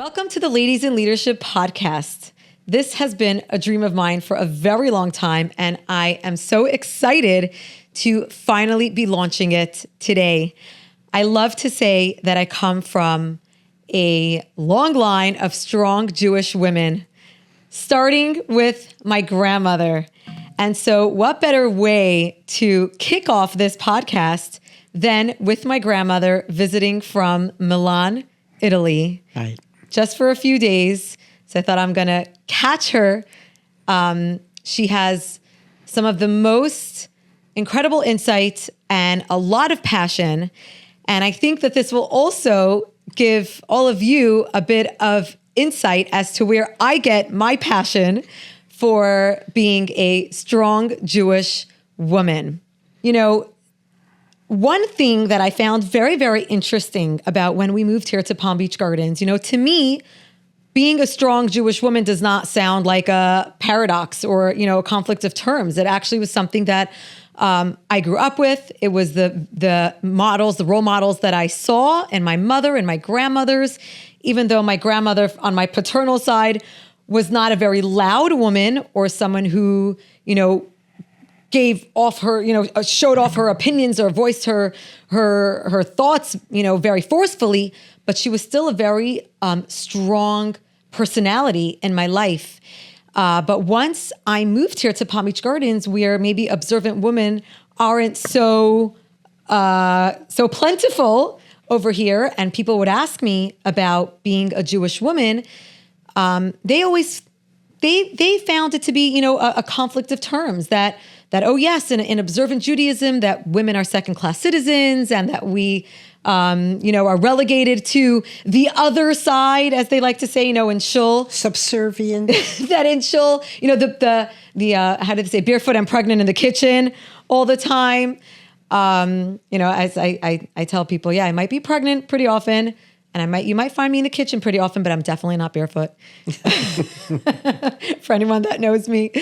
Welcome to the Ladies in Leadership podcast. This has been a dream of mine for a very long time, and I am so excited to finally be launching it today. I love to say that I come from a long line of strong Jewish women, starting with my grandmother. And so what better way to kick off this podcast than with my grandmother visiting from Milan, Italy. Right. Just for a few days. So I thought I'm going to catch her. She has some of the most incredible insight and a lot of passion. And I think that this will also give all of you a bit of insight as to where I get my passion for being a strong Jewish woman. You know, one thing that I found very, very interesting about when we moved here to Palm Beach Gardens, to me, being a strong Jewish woman does not sound like a paradox or, a conflict of terms. It actually was something that I grew up with. It was the models, the role models that I saw in my mother and my grandmothers, even though my grandmother on my paternal side was not a very loud woman or someone who, gave off her, showed off her opinions or voiced her thoughts, very forcefully, but she was still a very strong personality in my life. But once I moved here to Palm Beach Gardens, where maybe observant women aren't so plentiful over here, and people would ask me about being a Jewish woman, they found it to be, a conflict of terms that oh yes, in observant Judaism, that women are second-class citizens and that we, are relegated to the other side, as they like to say, in shul. Subservient. That in shul, the how did they say, barefoot and pregnant in the kitchen all the time. As I tell people, yeah, I might be pregnant pretty often. And you might find me in the kitchen pretty often, but I'm definitely not barefoot. For anyone that knows me.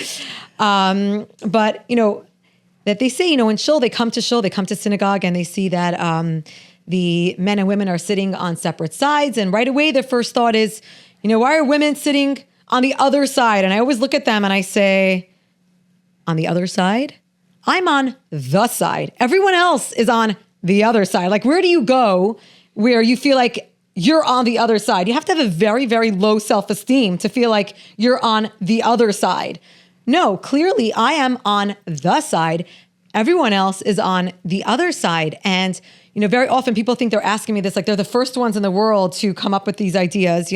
But that they say, in shul, they come to synagogue and they see that the men and women are sitting on separate sides. And right away, their first thought is, why are women sitting on the other side? And I always look at them and I say, on the other side? I'm on the side. Everyone else is on the other side. Like, where do you go where you feel like you're on the other side? You have to have a very, very low self-esteem to feel like you're on the other side. No, clearly I am on the side. Everyone else is on the other side. And, very often people think they're asking me this, like they're the first ones in the world to come up with these ideas,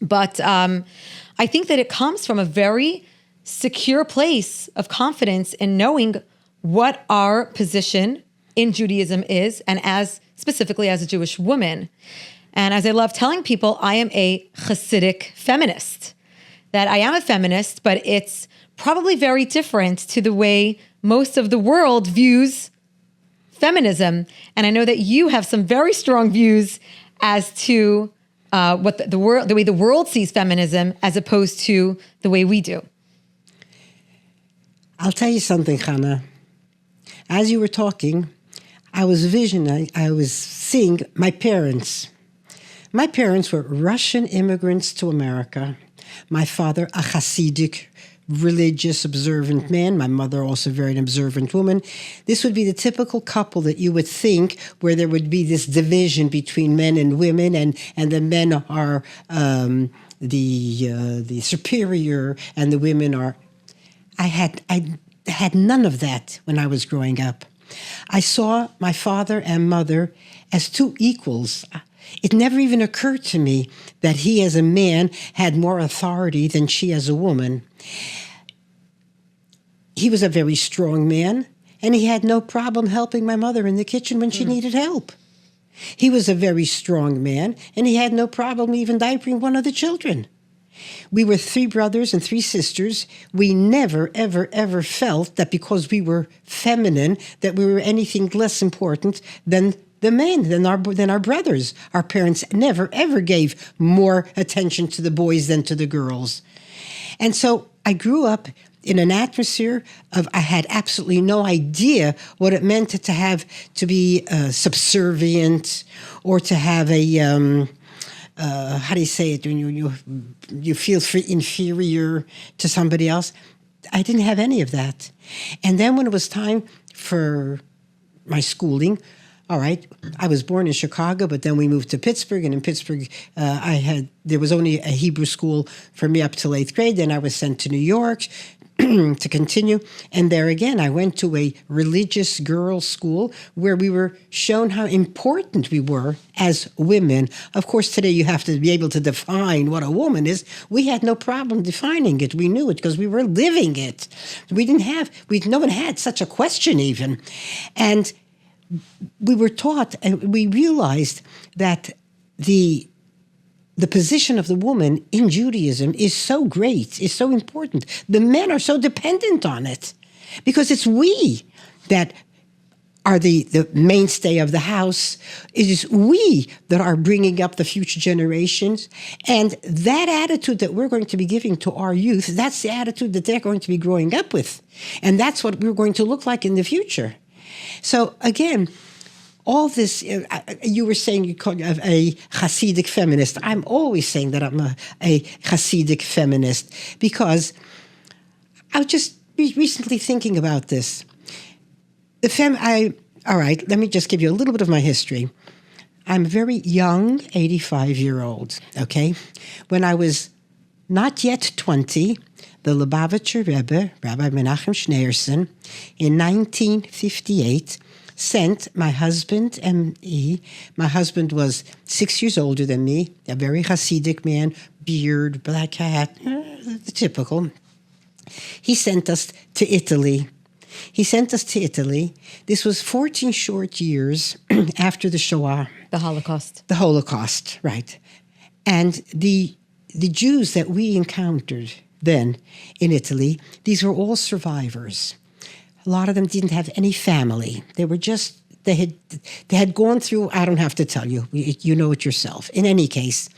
But I think that it comes from a very secure place of confidence in knowing what our position in Judaism is, and specifically as a Jewish woman. And as I love telling people, I am a Hasidic feminist. That I am a feminist, but it's probably very different to the way most of the world views feminism. And I know that you have some very strong views as to what the way the world sees feminism as opposed to the way we do. I'll tell you something, Chana. As you were talking, I was seeing my parents. My parents were Russian immigrants to America. My father, a Hasidic, religious, observant man. My mother, also very observant woman. This would be the typical couple that you would think where there would be this division between men and women, and the men are the superior and the women are... I had none of that when I was growing up. I saw my father and mother as two equals. It never even occurred to me that he as a man had more authority than she as a woman. He was a very strong man, and he had no problem helping my mother in the kitchen when she needed help. He was a very strong man, and he had no problem even diapering one of the children. We were 3 brothers and 3 sisters. We never, ever, ever felt that because we were feminine, that we were anything less important than the men, than our brothers. Our parents never, ever gave more attention to the boys than to the girls. And so I grew up in an atmosphere of, I had absolutely no idea what it meant to be subservient, or to have how do you say it, when you feel inferior to somebody else. I didn't have any of that. And then when it was time for my schooling, all right, I was born in Chicago, but then we moved to Pittsburgh, and in Pittsburgh, there was only a Hebrew school for me up till 8th grade. Then I was sent to New York to continue. And there again, I went to a religious girls' school where we were shown how important we were as women. Of course, today you have to be able to define what a woman is. We had no problem defining it. We knew it because we were living it. No one had such a question even. And we were taught, and we realized that the position of the woman in Judaism is so great, is so important. The men are so dependent on it because it's we that are the mainstay of the house. It is we that are bringing up the future generations. And that attitude that we're going to be giving to our youth, that's the attitude that they're going to be growing up with. And that's what we're going to look like in the future. So again, all this, you were saying you call a Hasidic feminist. I'm always saying that I'm a Hasidic feminist because I was just recently thinking about this. All right, let me just give you a little bit of my history. I'm a very young 85-year-old, okay? When I was not yet 20, the Lubavitcher Rebbe, Rabbi Menachem Schneerson, in 1958, sent my husband and me. My husband was 6 years older than me, a very Hasidic man, beard, black hat, the typical. He sent us to Italy. This was 14 short years after the Shoah. The Holocaust. The Holocaust, right. And the Jews that we encountered then in Italy, these were all survivors. A lot of them didn't have any family. They had gone through, I don't have to tell you, you know it yourself. In any case,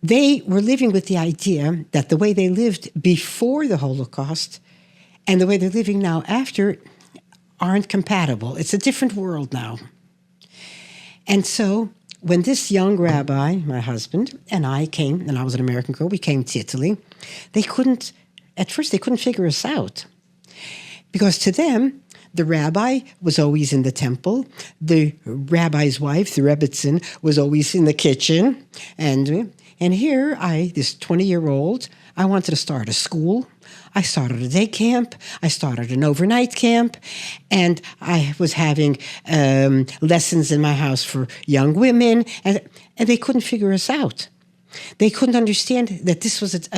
they were living with the idea that the way they lived before the Holocaust and the way they're living now after aren't compatible. It's a different world now. And so when this young rabbi, my husband, and I came, and I was an American girl, we came to Italy, at first they couldn't figure us out. Because to them, the rabbi was always in the temple. The rabbi's wife, the Rebbitzin, was always in the kitchen. And here this 20-year-old, I wanted to start a school. I started a day camp. I started an overnight camp. And I was having lessons in my house for young women. And they couldn't figure us out. They couldn't understand that this was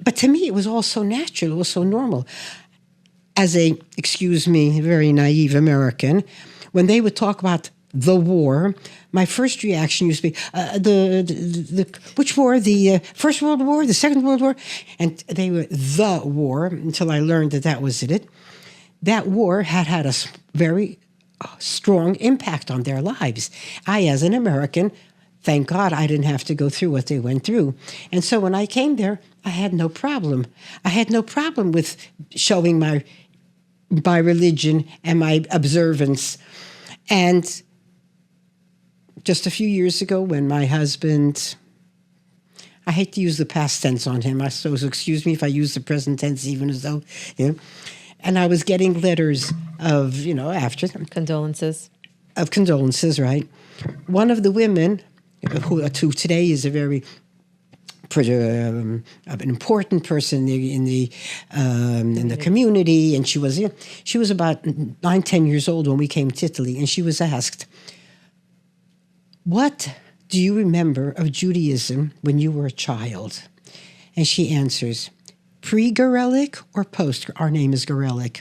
but to me, it was all so natural. It was so normal. As very naive American, when they would talk about the war, my first reaction used to be, which war? The First World War, the Second World War? And they were the war, until I learned that was it. That war had a very strong impact on their lives. I, as an American, thank God I didn't have to go through what they went through. And so when I came there, I had no problem. I had no problem with showing my religion and my observance. And just a few years ago when my husband, I hate to use the past tense on him, so excuse me if I use the present tense even as though, and I was getting letters of, after. Condolences. Of condolences, right? One of the women, who today is a very an important person in the community, and she was about 9-10 years old when we came to Italy, and she was asked, "What do you remember of Judaism when you were a child?" And she answers, "Pre-Gorelik or post?" Our name is Gorelik.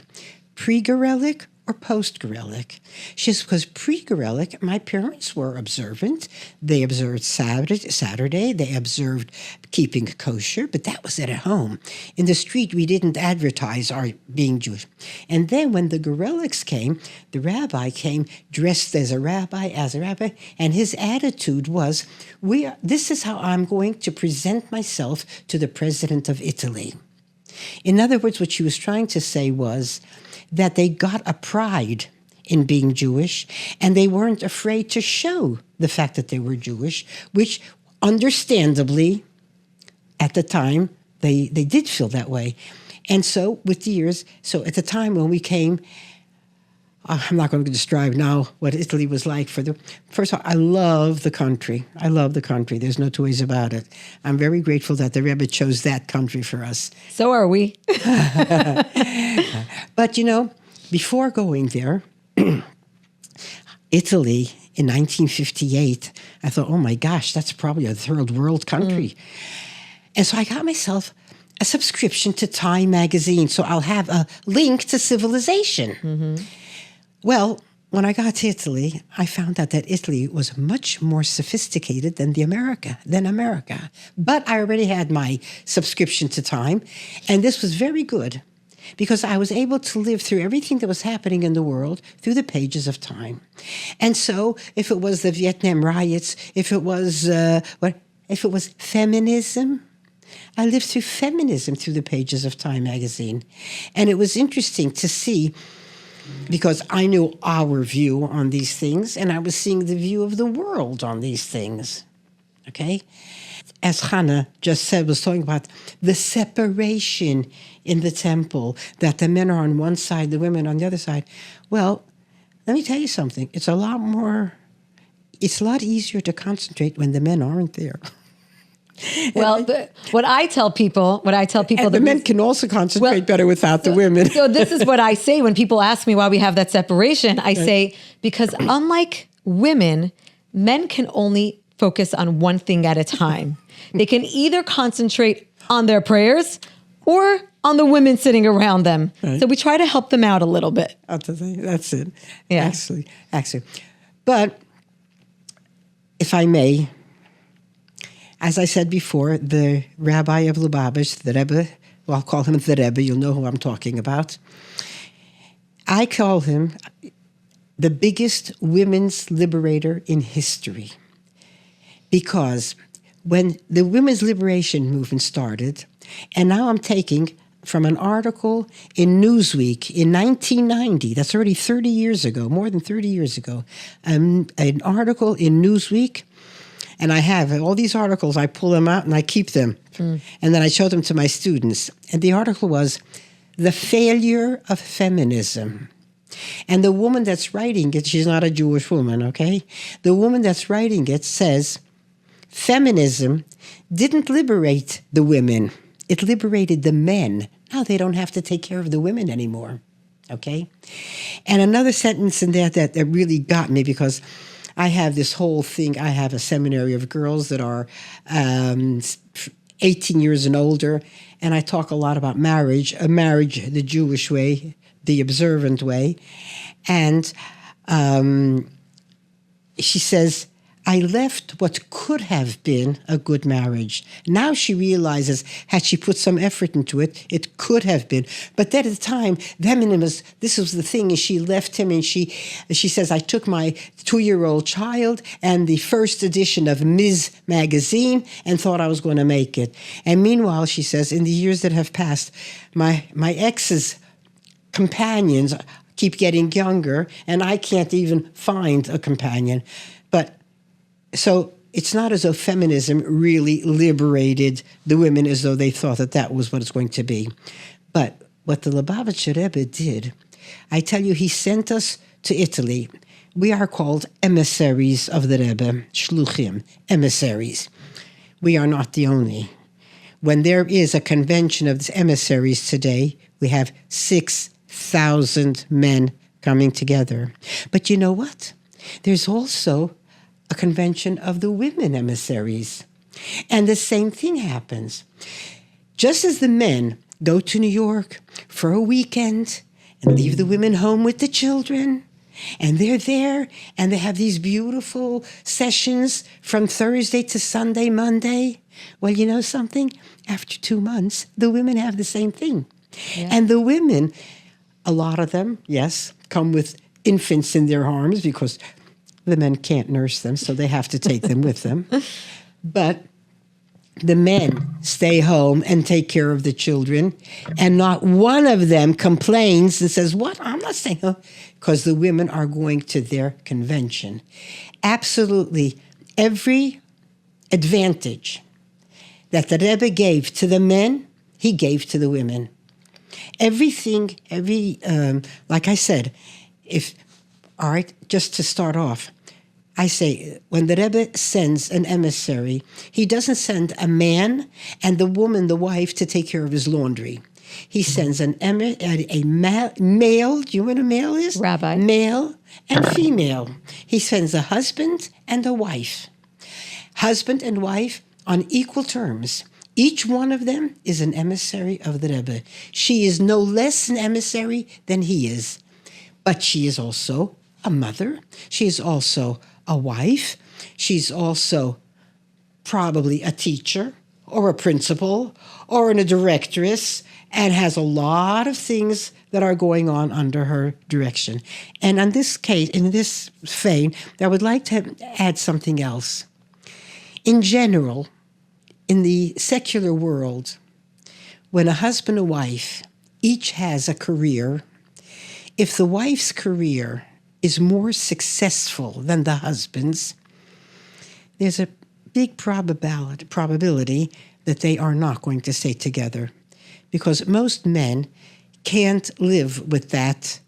"Pre-Gorelik or post-Gorelik?" She says, because pre-Gorelik, my parents were observant. They observed Saturday. They observed keeping kosher, but that was at home. In the street, we didn't advertise our being Jewish. And then when the Goreliks came, the rabbi came dressed as a rabbi, and his attitude was, this is how I'm going to present myself to the president of Italy. In other words, what she was trying to say was that they got a pride in being Jewish, and they weren't afraid to show the fact that they were Jewish, which understandably, at the time, they did feel that way. And so with the years, so at the time when we came, I'm not going to describe now what Italy was like first of all, I love the country. I love the country. There's no two ways about it. I'm very grateful that the Rebbe chose that country for us. So are we. But, before going there, Italy in 1958, I thought, oh my gosh, that's probably a third world country. And so I got myself a subscription to Time magazine, so I'll have a link to civilization. Well, when I got to Italy, I found out that Italy was much more sophisticated than America. But I already had my subscription to Time, and this was very good because I was able to live through everything that was happening in the world through the pages of Time. And so, if it was the Vietnam riots, if it was feminism, I lived through feminism through the pages of Time magazine, and it was interesting to see. Because I knew our view on these things, and I was seeing the view of the world on these things. Okay? As Chana just said, was talking about the separation in the temple, that the men are on one side, the women on the other side. Well, let me tell you something. It's a lot easier to concentrate when the men aren't there. Well, what I tell people, and the men can also concentrate better without the women. So this is what I say when people ask me why we have that separation. I say, because unlike women, men can only focus on one thing at a time. They can either concentrate on their prayers or on the women sitting around them. Right. So we try to help them out a little bit. That's it. Yeah. Actually. But if I may, as I said before, the Rabbi of Lubavitch, the Rebbe, well, I'll call him the Rebbe, you'll know who I'm talking about. I call him the biggest women's liberator in history. Because when the women's liberation movement started, and now I'm taking from an article in Newsweek in 1990, that's already 30 years ago, more than 30 years ago, an article in Newsweek. And I have all these articles, I pull them out and I keep them. And then I show them to my students. And the article was, The Failure of Feminism. And the woman that's writing it, she's not a Jewish woman, okay? The woman that's writing it says, feminism didn't liberate the women. It liberated the men. Now they don't have to take care of the women anymore, okay? And another sentence in there that really got me, because I have this whole thing. I have a seminary of girls that are 18 years and older, and I talk a lot about marriage the Jewish way, the observant way. And she says, I left what could have been a good marriage. Now she realizes, had she put some effort into it, it could have been. But then at the time, this was the thing, and she left him, and she says, I took my 2-year-old child and the first edition of Ms. magazine and thought I was going to make it. And meanwhile, she says, in the years that have passed, my ex's companions keep getting younger, and I can't even find a companion. So it's not as though feminism really liberated the women as though they thought that was what it's going to be. But what the Lubavitcher Rebbe did, I tell you, he sent us to Italy. We are called emissaries of the Rebbe, shluchim, emissaries. We are not the only. When there is a convention of emissaries today, we have 6,000 men coming together. But you know what? There's also a convention of the women emissaries. And the same thing happens. Just as the men go to New York for a weekend and leave the women home with the children, and they're there, and they have these beautiful sessions from Thursday to Sunday, Monday. Well, you know something? After 2 months, the women have the same thing. Yeah. And the women, a lot of them, yes, come with infants in their arms because the men can't nurse them, so they have to take them with them. But the men stay home and take care of the children, and not one of them complains and says, "What? I'm not staying home," because the women are going to their convention. Absolutely every advantage that the Rebbe gave to the men, he gave to the women. Everything, like I said, all right, just to start off, I say, when the Rebbe sends an emissary, he doesn't send a man and the woman, the wife, to take care of his laundry. He sends a male, do you know what a male is? Rabbi. Male and female. He sends a husband and a wife. Husband and wife on equal terms. Each one of them is an emissary of the Rebbe. She is no less an emissary than he is. But she is also a mother. She is also a wife. She's also probably a teacher or a principal or a directress, and has a lot of things that are going on under her direction. And in this case, in this vein, I would like to add something else. In general, in the secular world, when a husband and wife each has a career, if the wife's career is more successful than the husband's, there's a big probability that they are not going to stay together. Because most men can't live with that,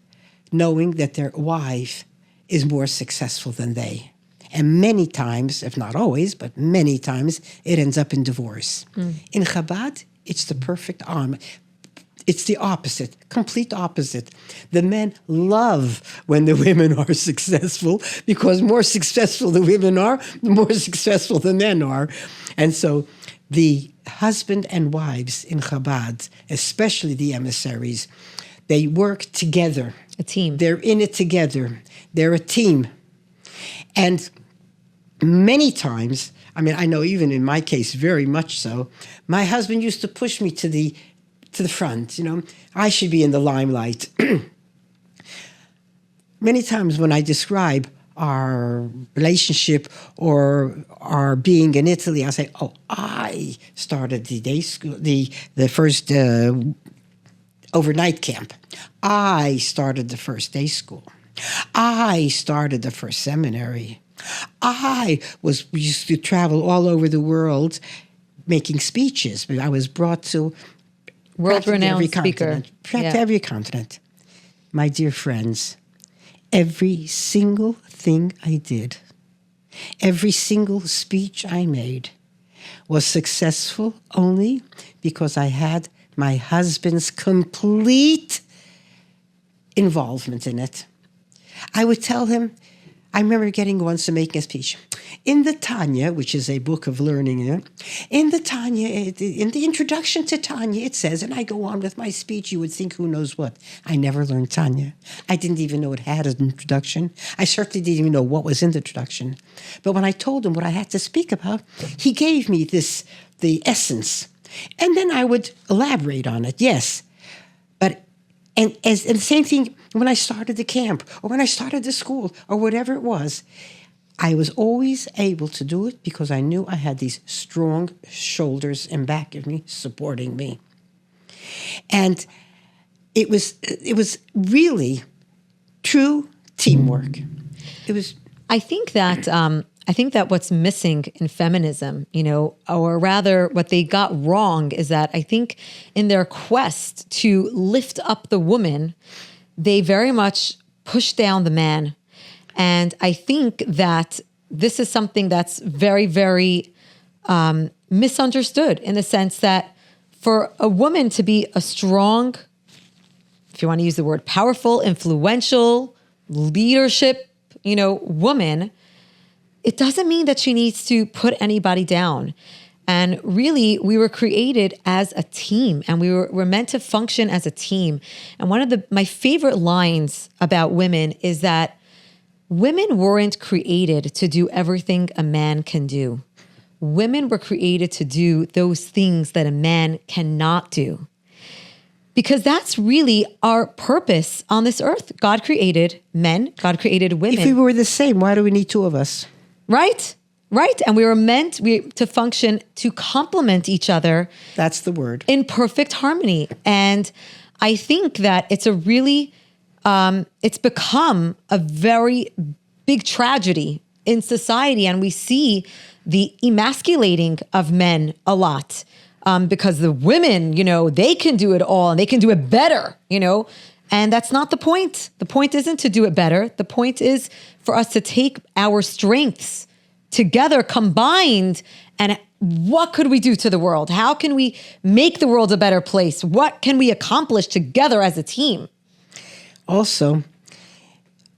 knowing that their wife is more successful than they. And many times, if not always, but many times, it ends up in divorce. In Chabad, it's the perfect arm. It's the opposite, complete opposite. The men love when the women are successful, because more successful the women are, the more successful the men are. And so the husband and wives in Chabad, especially the emissaries, they work together. A team. They're in it together. They're a team. And many times, I mean, I know even in my case, very much so, my husband used to push me to the front, you know. I should be in the limelight. Many times when I describe our relationship or our being in Italy, I say, "Oh, I started the day school, the first overnight camp. I started the first day school. I started the first seminary. We used to travel all over the world making speeches. I was brought to world-renowned speaker. To every continent. My dear friends, every single thing I did, every single speech I made was successful only because I had my husband's complete involvement in it. I would tell him, I remember getting once to making a speech. In the Tanya, which is a book of learning, in the Tanya, in the introduction to Tanya, it says, and I go on with my speech, you would think who knows what. I never learned Tanya. I didn't even know it had an introduction. I certainly didn't even know what was in the introduction. But when I told him what I had to speak about, he gave me the essence. And then I would elaborate on it, yes. And the same thing when I started the camp or when I started the school or whatever it was, I was always able to do it because I knew I had these strong shoulders in back of me supporting me. And it was really true teamwork. It was. I think that what's missing in feminism, you know, or rather what they got wrong is that I think in their quest to lift up the woman, they very much push down the man. And I think that this is something that's very, very misunderstood in the sense that for a woman to be a strong, if you want to use the word powerful, influential, leadership, you know, woman, it doesn't mean that she needs to put anybody down. And really, we were created as a team, and we're meant to function as a team. And one of my favorite lines about women is that women weren't created to do everything a man can do. Women were created to do those things that a man cannot do. Because that's really our purpose on this earth. God created men, God created women. If we were the same, why do we need two of us? Right? Right. And we were meant to function to complement each other. That's the word. In perfect harmony. And I think that it's a really, it's become a very big tragedy in society. And we see the emasculating of men a lot because the women, they can do it all and they can do it better, And that's not the point. The point isn't to do it better. The point is for us to take our strengths together, combined, and what could we do to the world? How can we make the world a better place? What can we accomplish together as a team? Also,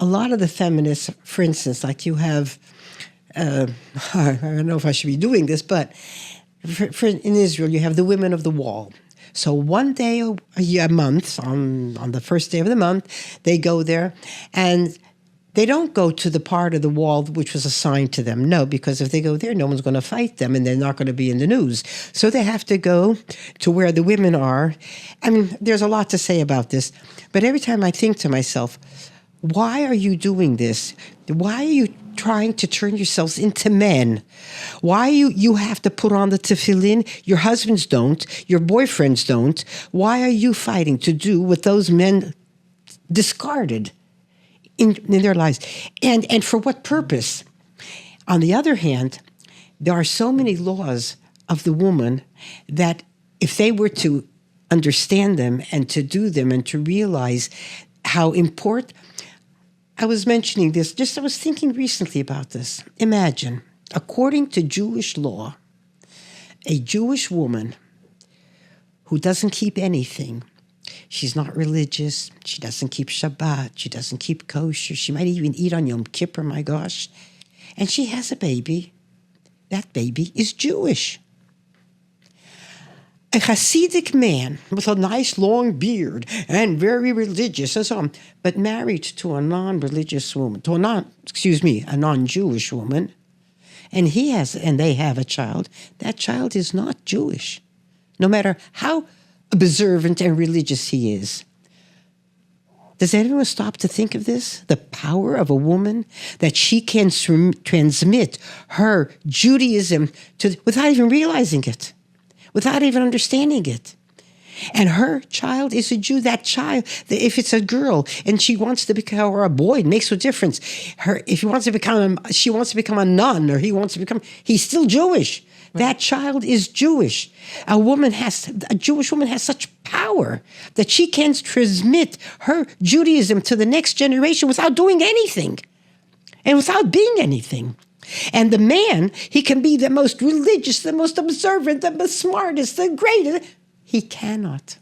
a lot of the feminists, for instance, like you have, I don't know if I should be doing this, but in Israel, you have the women of the wall. So one day a month, on the first day of the month, they go there, and they don't go to the part of the wall which was assigned to them. No, because if they go there, no one's going to fight them and they're not going to be in the news. So they have to go to where the women are. I mean, there's a lot to say about this. But every time I think to myself, why are you doing this? Why are you trying to turn yourselves into men? Why you have to put on the tefillin? Your husbands don't. Your boyfriends don't. Why are you fighting to do what those men discarded in their lives? And for what purpose? On the other hand, there are so many laws of the woman that if they were to understand them and to do them and to realize how important, I was mentioning this, I was thinking recently about this. Imagine, according to Jewish law, a Jewish woman who doesn't keep anything, she's not religious, she doesn't keep Shabbat, she doesn't keep kosher, she might even eat on Yom Kippur, my gosh, and she has a baby. That baby is Jewish. A Hasidic man with a nice long beard and very religious and so on, but married to a non-religious woman, a non-Jewish woman, and they have a child. That child is not Jewish, no matter how observant and religious he is. Does anyone stop to think of this? The power of a woman, that she can transmit her Judaism without even realizing it, without even understanding it. And her child is a Jew. That child, if it's a girl and she wants to become, or a boy, it makes no difference. If she wants to become a nun, or he's still Jewish. Right. That child is Jewish. A Jewish woman has such power that she can transmit her Judaism to the next generation without doing anything and without being anything. And the man, he can be the most religious, the most observant, the smartest, the greatest. He cannot.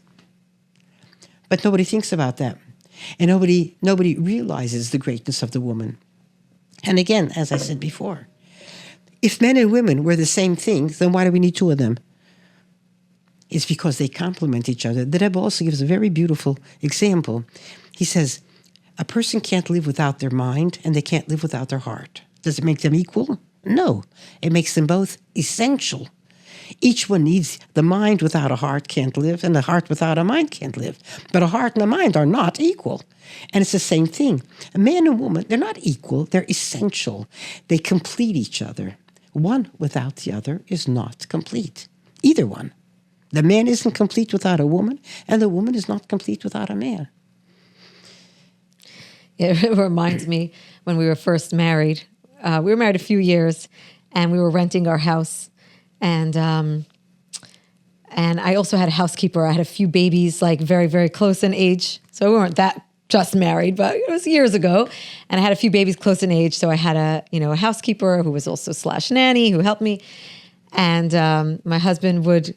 But nobody thinks about that. And nobody realizes the greatness of the woman. And again, as I said before, if men and women were the same thing, then why do we need two of them? It's because they complement each other. The Rebbe also gives a very beautiful example. He says, a person can't live without their mind, and they can't live without their heart. Does it make them equal? No. It makes them both essential. Each one needs, the mind without a heart can't live, and the heart without a mind can't live. But a heart and a mind are not equal. And it's the same thing. A man and woman, they're not equal, they're essential. They complete each other. One without the other is not complete. Either one. The man isn't complete without a woman, and the woman is not complete without a man. It reminds me when we were first married. We were married a few years, and we were renting our house. And I also had a housekeeper. I had a few babies, like very, very close in age. So we weren't that just married, but it was years ago. And I had a few babies close in age. So I had a housekeeper who was also / nanny who helped me. And my husband would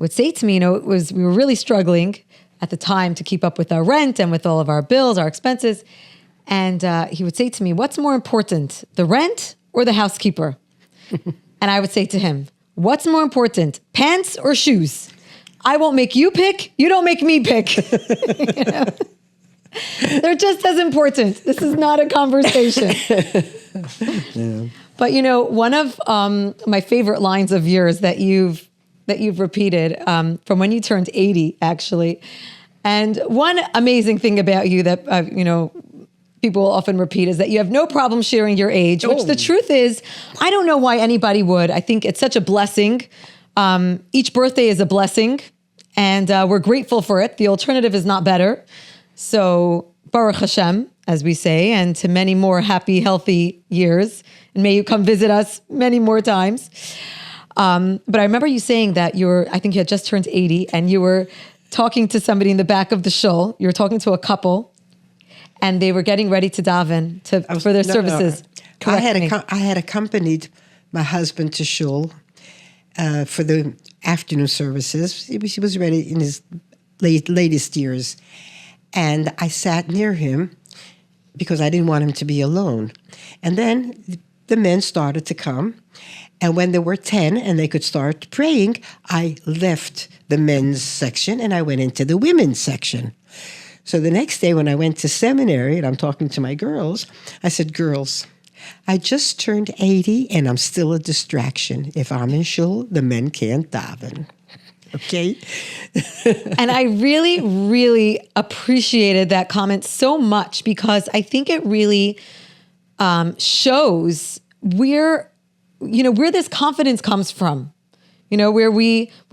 say to me, we were really struggling at the time to keep up with our rent and with all of our bills, our expenses. And he would say to me, what's more important, the rent or the housekeeper? And I would say to him, what's more important, pants or shoes? I won't make you pick. You don't make me pick. They're just as important. This is not a conversation. Yeah. But one of my favorite lines of yours that you've repeated from when you turned 80, actually. And one amazing thing about you that people often repeat is that you have no problem sharing your age, which the truth is, I don't know why anybody would. I think it's such a blessing. Each birthday is a blessing, and we're grateful for it. The alternative is not better. So Baruch Hashem, as we say, and to many more happy, healthy years. And may you come visit us many more times. But I remember you saying that I think you had just turned 80, and you were talking to somebody in the back of the shul. You were talking to a couple, and they were getting ready to daven for their services. I had accompanied my husband to shul for the afternoon services. He was ready in his latest years. And I sat near him because I didn't want him to be alone. And then the men started to come. And when there were 10 and they could start praying, I left the men's section and I went into the women's section. So the next day when I went to seminary and I'm talking to my girls, I said, girls, I just turned 80 and I'm still a distraction. If I'm in shul, the men can't daven. Okay? And I really, really appreciated that comment so much because I think it really shows where this confidence comes from. Where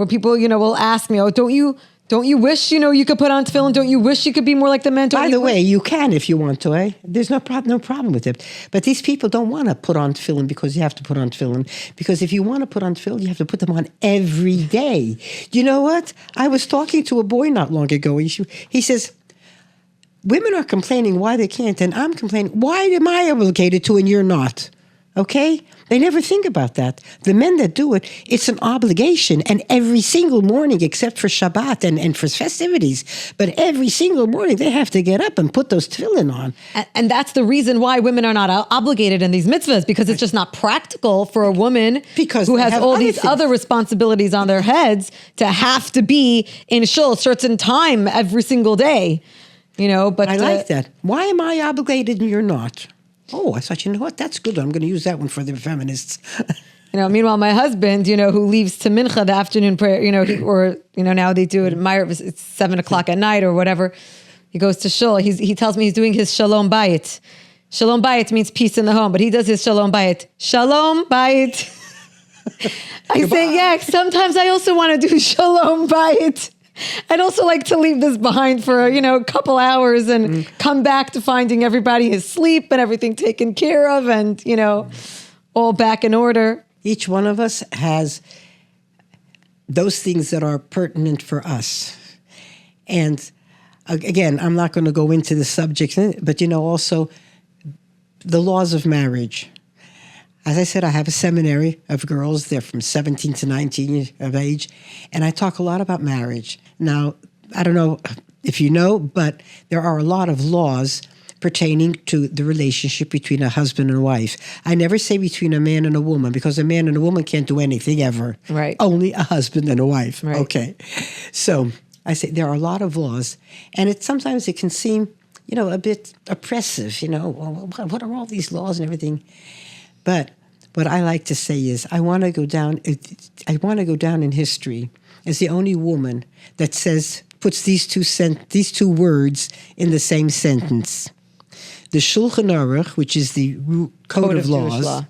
people, will ask me, oh, don't you wish, you could put on tefillin? Don't you wish you could be more like the men? By the way, you can if you want to, eh? There's no problem with it. But these people don't want to put on tefillin because you have to put on tefillin. Because if you want to put on tefillin, you have to put them on every day. You know what? I was talking to a boy not long ago. He says, women are complaining why they can't, and I'm complaining, why am I obligated to and you're not? Okay? They never think about that. The men that do it, it's an obligation. And every single morning, except for Shabbat and for festivities, but every single morning they have to get up and put those tefillin on. And that's the reason why women are not obligated in these mitzvahs, because it's just not practical for a woman who has all these other responsibilities on their heads to have to be in shul a certain time every single day. But I like that. Why am I obligated and you're not? Oh, I thought, you know what? That's good. I'm going to use that one for the feminists. Meanwhile, my husband, who leaves to mincha, the afternoon prayer, now they do it at it's 7:00 at night or whatever. He goes to shul. He tells me he's doing his shalom bayit. Shalom bayit means peace in the home, but he does his shalom bayit. Shalom bayit. I say, yeah, sometimes I also want to do shalom bayit. I'd also like to leave this behind for, a couple hours and come back to finding everybody asleep and everything taken care of and, all back in order. Each one of us has those things that are pertinent for us. And again, I'm not going to go into the subject, but, also the laws of marriage. As I said, I have a seminary of girls. They're from 17 to 19 years of age. And I talk a lot about marriage. Now, I don't know if you know, but there are a lot of laws pertaining to the relationship between a husband and wife. I never say between a man and a woman, because a man and a woman can't do anything ever. Right. Only a husband and a wife. Right. Okay. So I say there are a lot of laws. And sometimes it can seem, a bit oppressive. What are all these laws and everything? But what I like to say is I want to go down in history as the only woman that puts these two words in the same sentence. The Shulchan Aruch, which is the code of laws,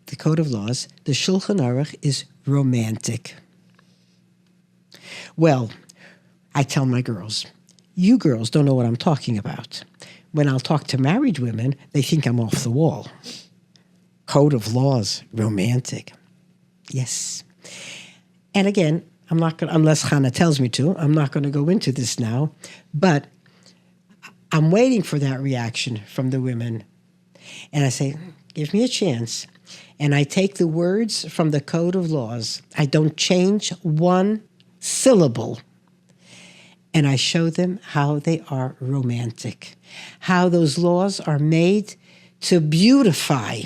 the code of laws, the Shulchan Aruch is romantic. Well, I tell my girls, you girls don't know what I'm talking about. When I'll talk to married women, they think I'm off the wall. Code of laws, romantic. Yes. And again, I'm not going to, unless Chana tells me to, I'm not going to go into this now, but I'm waiting for that reaction from the women. And I say, give me a chance. And I take the words from the Code of Laws. I don't change one syllable. And I show them how they are romantic, how those laws are made to beautify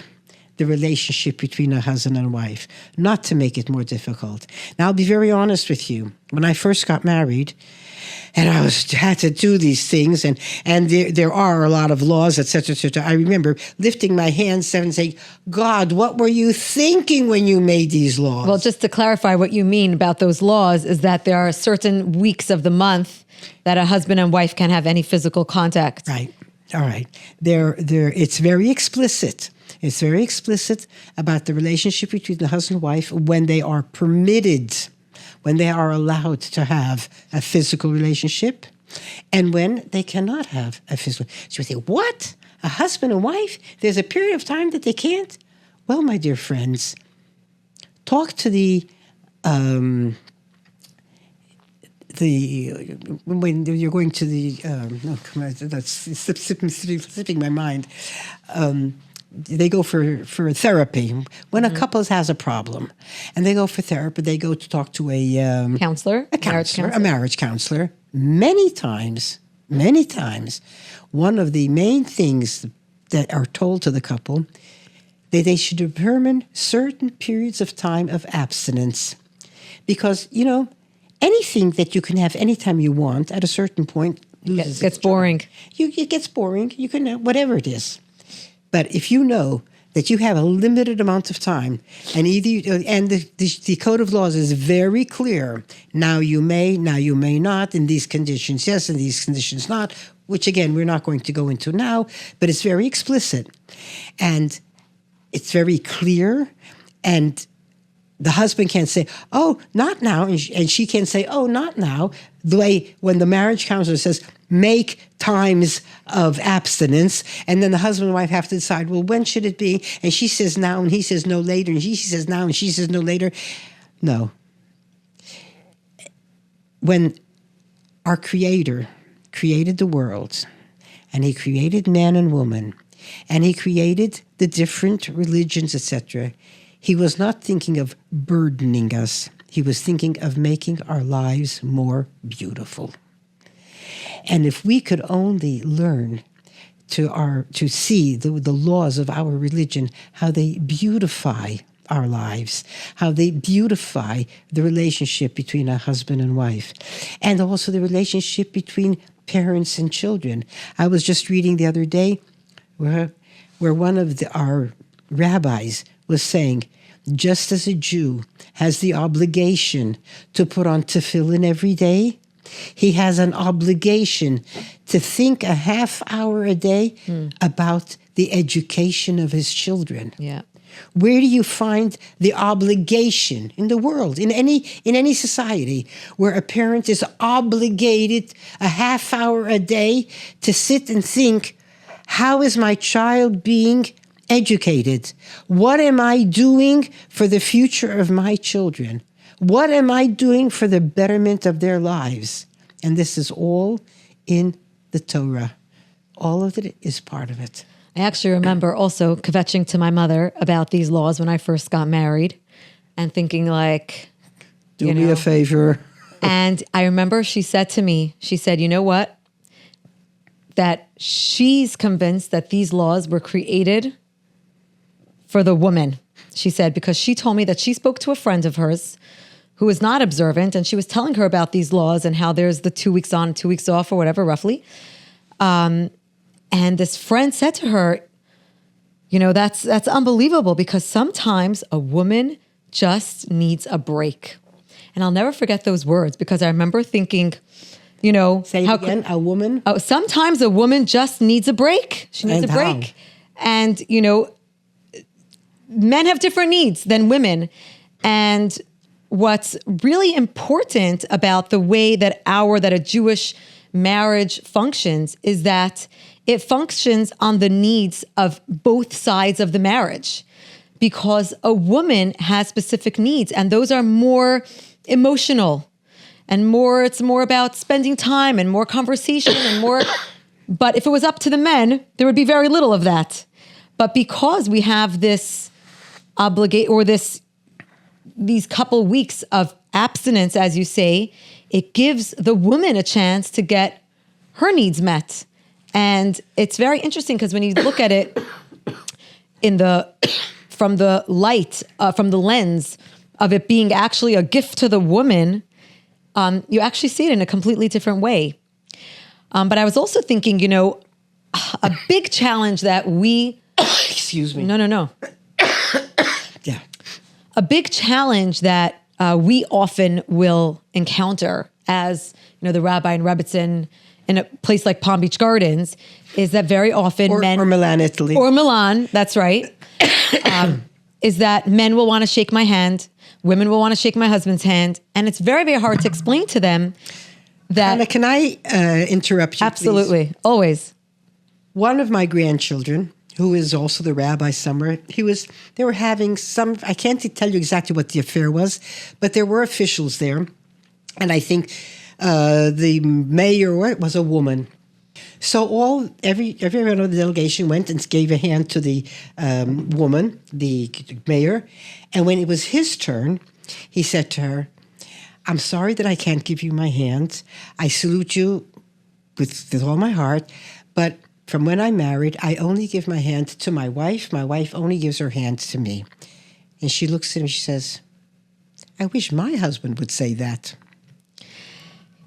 the relationship between a husband and wife, not to make it more difficult. Now, I'll be very honest with you. When I first got married, and I had to do these things, and there are a lot of laws, et cetera, et cetera. I remember lifting my hands and saying, God, what were you thinking when you made these laws? Well, just to clarify what you mean about those laws is that there are certain weeks of the month that a husband and wife can't have any physical contact. Right. All right. It's very explicit. It's very explicit about the relationship between the husband and wife when they are permitted, when they are allowed to have a physical relationship, and when they cannot have a physical. So you say, what? A husband and wife? There's a period of time that they can't? Well, my dear friends, talk to when you're going to that's slipping my mind. They go for therapy. When a couple has a problem and they go for therapy, they go to talk to a marriage counselor. Many times, one of the main things that are told to the couple, that they should determine certain periods of time of abstinence. Because, anything that you can have anytime you want at a certain point gets boring. It gets boring. You can have whatever it is. But if you know that you have a limited amount of time, and the Code of Laws is very clear. Now you may not, in these conditions, yes, in these conditions not, which again, we're not going to go into now, but it's very explicit. And it's very clear, and the husband can't say, oh, not now, and she can't say, oh, not now. The way when the marriage counselor says, make times of abstinence, and then the husband and wife have to decide, well, when should it be? And she says now, and he says no later, and he says now, and she says no later. No. When our Creator created the world, and He created man and woman, and He created the different religions, etc., He was not thinking of burdening us. He was thinking of making our lives more beautiful. And if we could only learn to see the laws of our religion, how they beautify our lives, how they beautify the relationship between a husband and wife, and also the relationship between parents and children. I was just reading the other day where one of our rabbis was saying, just as a Jew has the obligation to put on tefillin every day, he has an obligation to think a half hour a day about the education of his children. Yeah. Where do you find the obligation in the world, in any society, where a parent is obligated a half hour a day to sit and think, how is my child being educated? What am I doing for the future of my children? What am I doing for the betterment of their lives? And this is all in the Torah. All of it is part of it. I actually remember also kvetching to my mother about these laws when I first got married and thinking like, do me a favor. And I remember she said to me, she said, you know what? That she's convinced that these laws were created for the woman. She said, because she told me that she spoke to a friend of hers who was not observant, and she was telling her about these laws and how there's the 2 weeks on, 2 weeks off, or whatever, roughly. And this friend said to her, that's unbelievable, because sometimes a woman just needs a break. And I'll never forget those words, because I remember thinking, say it again, a woman? Oh, sometimes a woman just needs a break. She needs a break. And, men have different needs than women. And what's really important about the way that a Jewish marriage functions is that it functions on the needs of both sides of the marriage, because a woman has specific needs, and those are more emotional and it's more about spending time and more conversation and more. But if it was up to the men, there would be very little of that. But because we have this these couple weeks of abstinence, as you say, it gives the woman a chance to get her needs met. And it's very interesting, because when you look at it from the lens of it being actually a gift to the woman, you actually see it in a completely different way. But I was also thinking, a big challenge that we... Excuse me. No. Yeah. A big challenge that we often will encounter as, the rabbi and rebbitzin in a place like Palm Beach Gardens is that very often men... Or Milan, Italy. Or Milan, that's right. Is that men will want to shake my hand, women will want to shake my husband's hand, and it's very, very hard to explain to them that... Chana, can I interrupt you, Absolutely, please? always. One of my grandchildren, who is also the rabbi somewhere, they were having some, I can't tell you exactly what the affair was, but there were officials there. And I think the mayor was a woman. So everyone of the delegation went and gave a hand to the woman, the mayor. And when it was his turn, he said to her, "I'm sorry that I can't give you my hand. I salute you with all my heart, but from when I'm married, I only give my hand to my wife. My wife only gives her hand to me." And she looks at him and she says, "I wish my husband would say that."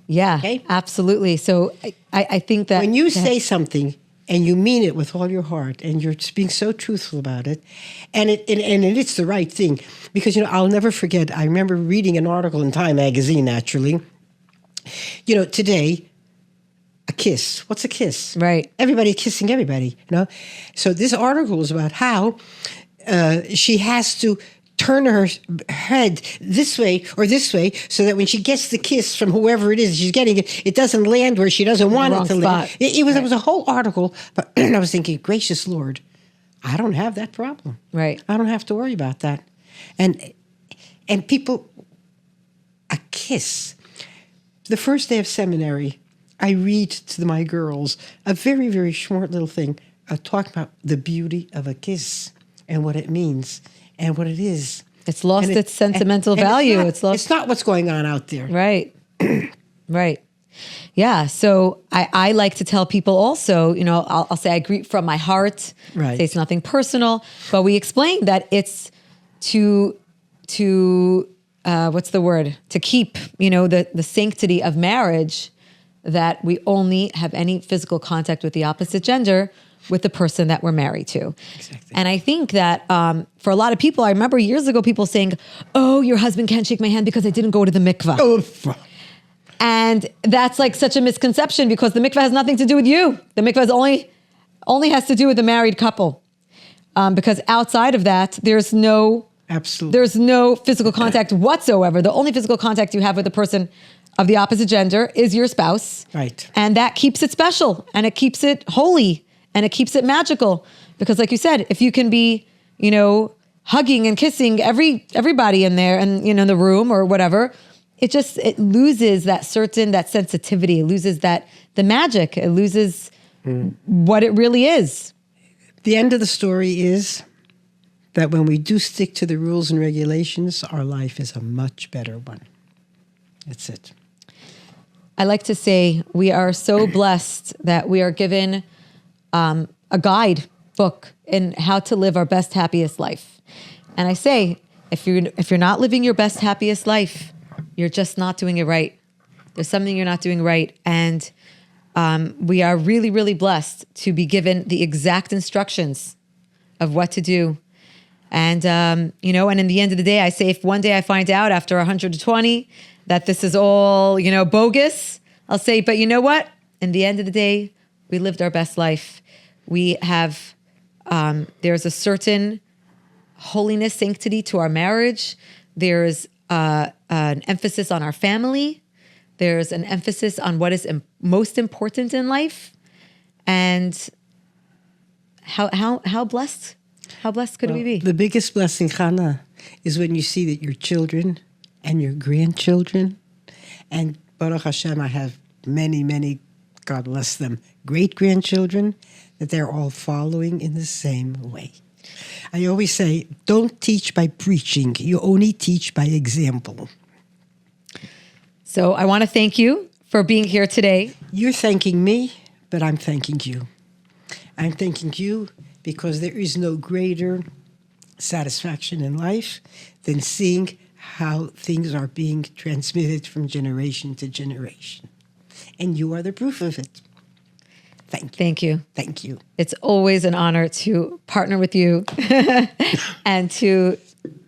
Yeah, Okay? absolutely. So I think that... When you say something and you mean it with all your heart and you're being so truthful about it, and it's the right thing, because, I'll never forget, I remember reading an article in Time magazine, actually. Today, a kiss. What's a kiss? Right. Everybody kissing everybody, So this article is about how she has to turn her head this way or this way so that when she gets the kiss from whoever it is she's getting it doesn't land where she doesn't want it to land. It was a whole article, but I was thinking, gracious Lord, I don't have that problem. Right. I don't have to worry about that. And people, a kiss. The first day of seminary, I read to my girls a very, very short little thing, talking about the beauty of a kiss and what it means and what it is. It's lost its sentimental value. It's not what's going on out there. Right. Right. Yeah. So I like to tell people also, I'll say I greet from my heart. Right. Say it's nothing personal, but we explain that it's to what's the word? To keep, the sanctity of marriage, that we only have any physical contact with the opposite gender with the person that we're married to. Exactly. And I think that for a lot of people, I remember years ago people saying, "Oh, your husband can't shake my hand because I didn't go to the mikvah." Oh. And that's like such a misconception, because the mikvah has nothing to do with you. The mikvah only has to do with the married couple. Because outside of that, there's no physical contact whatsoever. The only physical contact you have with a person of the opposite gender is your spouse. Right. And that keeps it special, and it keeps it holy, and it keeps it magical. Because like you said, if you can be, hugging and kissing everybody in there and, in the room or whatever, it loses that sensitivity. It loses the magic. It loses what it really is. The end of the story is that when we do stick to the rules and regulations, our life is a much better one. That's it. I like to say we are so blessed that we are given a guide book in how to live our best, happiest life. And I say, if you're not living your best, happiest life, you're just not doing it right. There's something you're not doing right. And we are really, really blessed to be given the exact instructions of what to do. And, and in the end of the day, I say, if one day I find out after 120 that this is all, bogus, I'll say, but you know what? In the end of the day, we lived our best life. We have, there's a certain holiness, sanctity to our marriage. There's an emphasis on our family. There's an emphasis on what is most important in life. And how blessed could we be? The biggest blessing, Chana, is when you see that your children and your grandchildren, and Baruch Hashem, I have many, many, God bless them, great-grandchildren, that they're all following in the same way. I always say, don't teach by preaching. You only teach by example. So I want to thank you for being here today. You're thanking me, but I'm thanking you. I'm thanking you because there is no greater satisfaction in life than seeing how things are being transmitted from generation to generation. And you are the proof of it. Thank you. Thank you. It's always an honor to partner with you and to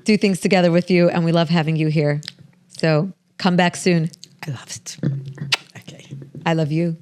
do things together with you. And we love having you here. So come back soon. I love it. Okay. I love you.